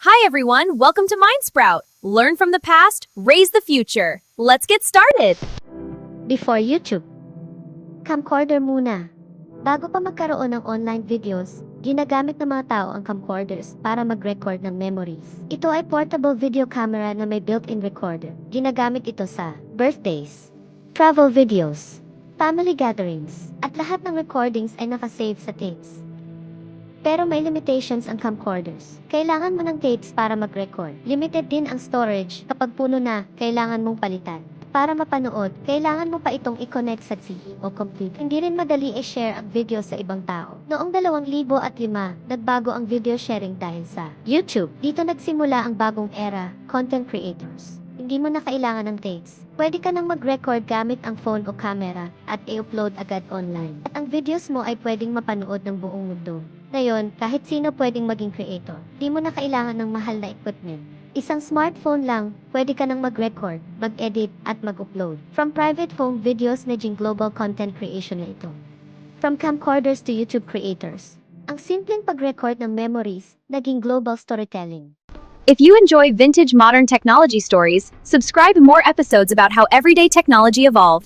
Hi everyone, welcome to Mindsprout. Learn from the past, raise the future. Let's get started. Before YouTube, camcorder muna. Bago pa magkaroon ng online videos, ginagamit ng mga tao ang camcorders para mag-record ng memories. Ito ay portable video camera na may built-in recorder. Ginagamit ito sa birthdays, travel videos, family gatherings, at lahat ng recordings ay nakasave sa tapes. Pero may limitations ang camcorders. Kailangan mo ng tapes para mag-record. Limited din ang storage. Kapag puno na, kailangan mong palitan. Para mapanood, kailangan mo pa itong i-connect sa TV o computer. Hindi rin madali i-share ang video sa ibang tao. Noong 2005, nagbago ang video sharing dahil sa YouTube. Dito nagsimula ang bagong era, content creators. Hindi mo na kailangan ng tapes. Pwede ka nang mag-record gamit ang phone o camera at i-upload agad online. At ang videos mo ay pwedeng mapanood ng buong mundo. Ngayon, kahit sino pwedeng maging creator. Di mo na kailangan ng mahal na equipment. Isang smartphone lang, pwede ka nang mag-record, mag-edit, at mag-upload. From private home videos, naging global content creation na ito. From camcorders to YouTube creators. Ang simpleng pag-record ng memories, naging global storytelling. If you enjoy vintage modern technology stories, subscribe more episodes about how everyday technology evolved.